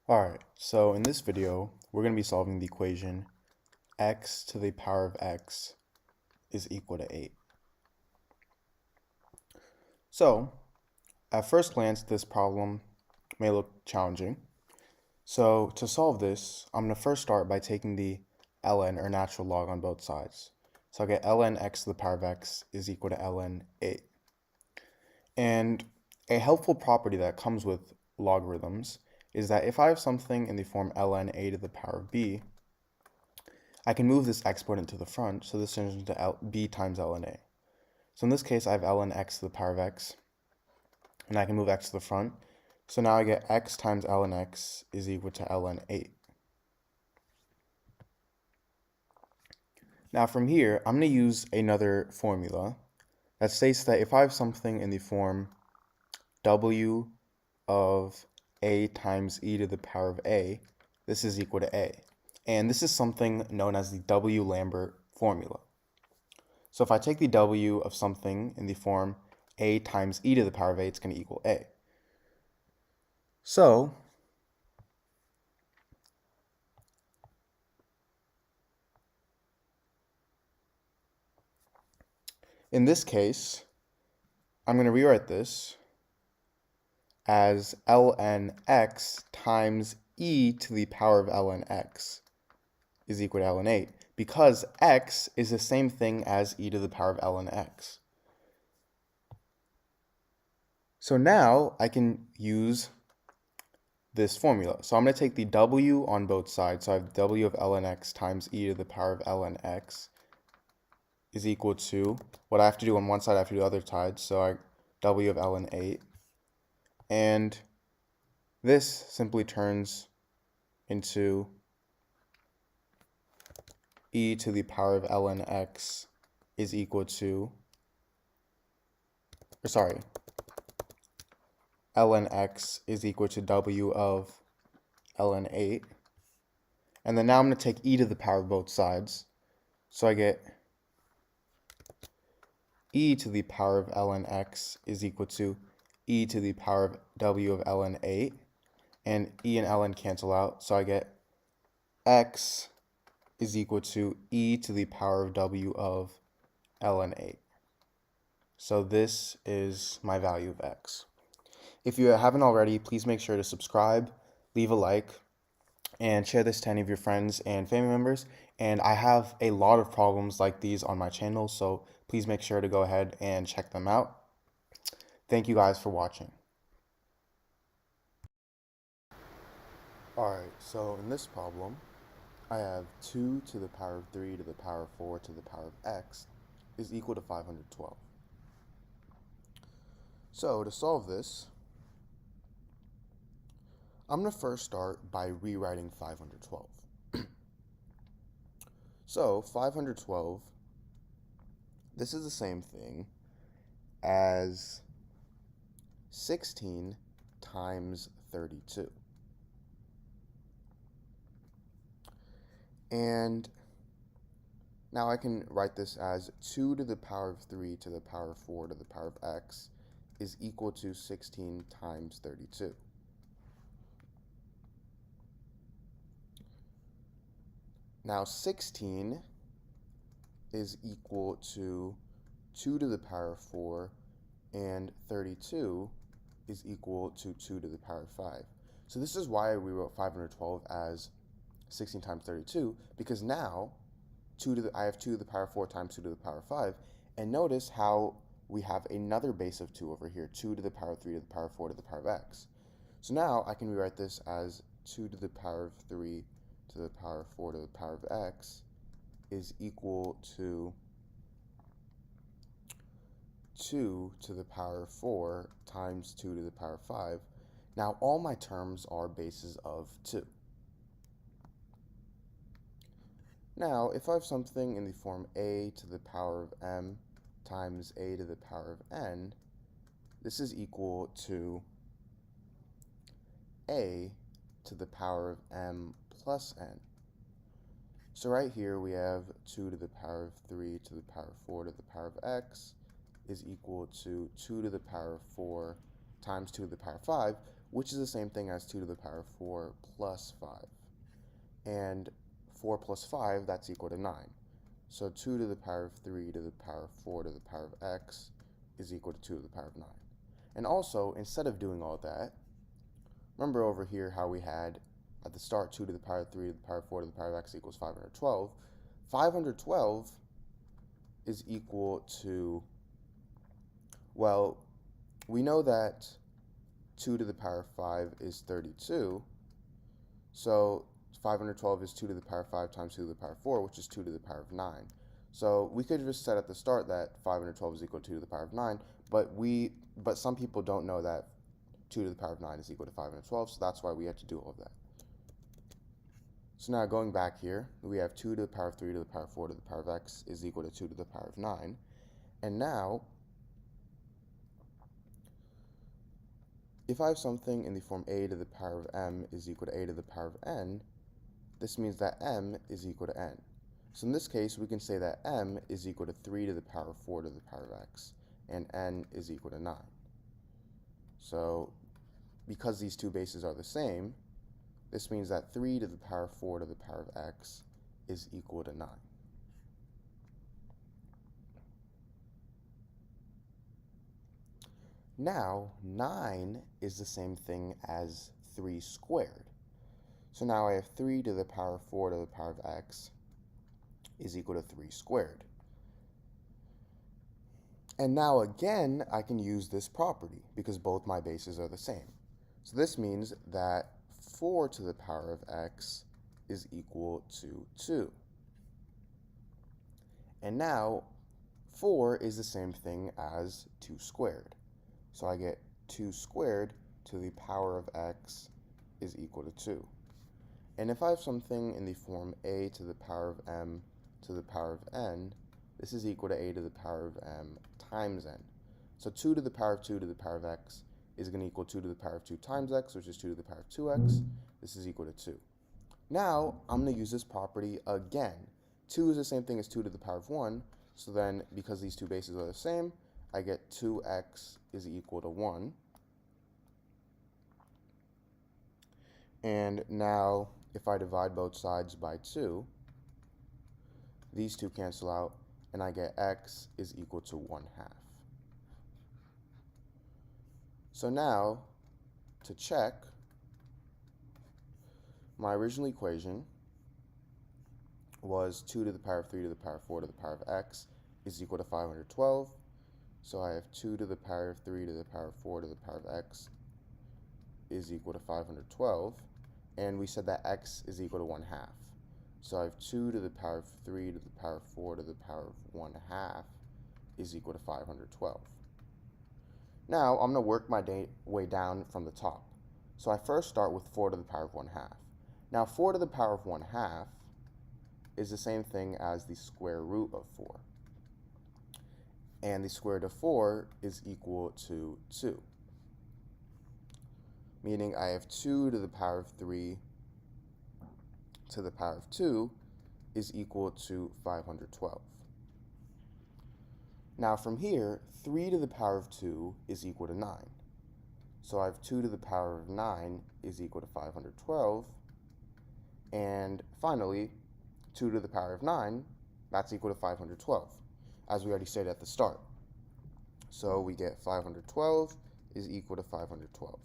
Alright, so in this video, we're going to be solving the equation x to the power of x is equal to 8. So, at first glance, this problem may look challenging. So, to solve this, I'm going to first start by taking the ln, or natural log, on both sides. So I'll get ln x to the power of x is equal to ln 8. And a helpful property that comes with logarithms is that if I have something in the form ln a to the power of b, I can move this exponent to the front, so this turns into b times ln a. So in this case, I have ln x to the power of x, and I can move x to the front. So now I get x times ln x is equal to ln 8. Now from here, I'm going to use another formula that states that if I have something in the form w of a times e to the power of a, this is equal to a. And this is something known as the W-Lambert formula. So if I take the w of something in the form a times e to the power of a, it's going to equal a. So in this case, I'm going to rewrite this as ln x times e to the power of ln x is equal to ln 8, because x is the same thing as e to the power of ln x. So now I can use this formula. So I'm going to take the w on both sides. So I have w of ln x times e to the power of ln x is equal to, what I have to do on one side, I have to do the other side. So I w of ln 8. And this simply turns into e to the power of ln x is equal to, ln x is equal to w of ln 8. And then now I'm going to take e to the power of both sides. So I get e to the power of ln x is equal to e to the power of w of ln 8. And e and ln cancel out. So I get x is equal to e to the power of w of ln 8. So this is my value of x. If you haven't already, please make sure to subscribe, leave a like, and share this to any of your friends and family members. And I have a lot of problems like these on my channel, so please make sure to go ahead and check them out. Thank you guys for watching. Alright, so in this problem, I have 2 to the power of 3 to the power of 4 to the power of x is equal to 512. So to solve this, I'm going to first start by rewriting 512. So 512, this is the same thing as 16 times 32. And now I can write this as 2 to the power of 3 to the power of 4 to the power of x is equal to 16 times 32. Now 16 is equal to 2 to the power of 4, and 32 is equal to 2 to the power of 5. So this is why we wrote 512 as 16 times 32, because now I have 2 to the power of 4 times 2 to the power of 5, and notice how we have another base of 2 over here, 2 to the power of 3 to the power of 4 to the power of x. So now I can rewrite this as 2 to the power of 3 to the power of 4 to the power of x is equal to 2 to the power of 4 times 2 to the power of 5. Now all my terms are bases of 2. Now if I have something in the form a to the power of m times a to the power of n, this is equal to a to the power of m plus n. So right here we have 2 to the power of 3 to the power of 4 to the power of x is equal to 2 to the power of 4 times 2 to the power of 5, which is the same thing as 2 to the power of 4 plus 5. And 4 plus 5, that's equal to 9. So 2 to the power of 3 to the power of 4 to the power of x is equal to 2 to the power of 9. And also, instead of doing all that, remember over here how we had at the start 2 to the power of 3 to the power of 4 to the power of x equals 512. 512 is equal to, well, we know that 2 to the power of 5 is 32, so 512 is 2 to the power of 5 times 2 to the power of 4, which is 2 to the power of 9. So we could have just said at the start that 512 is equal to 2 to the power of 9, but some people don't know that 2 to the power of 9 is equal to 512, so that's why we had to do all of that. So now going back here, we have 2 to the power of 3 to the power of 4 to the power of x is equal to 2 to the power of 9. And now, if I have something in the form a to the power of m is equal to a to the power of n, this means that m is equal to n. So in this case, we can say that m is equal to 3 to the power of 4 to the power of x, and n is equal to 9. So because these two bases are the same, this means that 3 to the power of 4 to the power of x is equal to 9. Now, 9 is the same thing as 3 squared. So now I have 3 to the power of 4 to the power of x is equal to 3 squared. And now again, I can use this property because both my bases are the same. So this means that 4 to the power of x is equal to 2. And now 4 is the same thing as 2 squared. So I get 2 squared to the power of x is equal to 2. And if I have something in the form a to the power of m to the power of n, this is equal to a to the power of m times n. So 2 to the power of 2 to the power of x is going to equal 2 to the power of 2 times x, which is 2 to the power of 2x. This is equal to 2. Now, I'm going to use this property again. 2 is the same thing as 2 to the power of 1, so then because these two bases are the same, I get 2x is equal to 1. And now, if I divide both sides by 2, these two cancel out, and I get x is equal to 1/2. So now, to check, my original equation was 2 to the power of 3 to the power of 4 to the power of x is equal to 512. So I have 2 to the power of 3 to the power of 4 to the power of x is equal to 512. And we said that x is equal to 1/2. So I have 2 to the power of 3 to the power of 4 to the power of 1/2 is equal to 512. Now, I'm going to work my way down from the top. So I first start with 4 to the power of 1/2. Now, 4 to the power of 1/2 is the same thing as the square root of 4. And the square root of 4 is equal to 2. Meaning I have 2 to the power of 3 to the power of 2 is equal to 512. Now from here, 3 to the power of 2 is equal to 9. So I have 2 to the power of 9 is equal to 512. And finally, 2 to the power of 9, that's equal to 512, as we already said at the start. So we get 512 is equal to 512.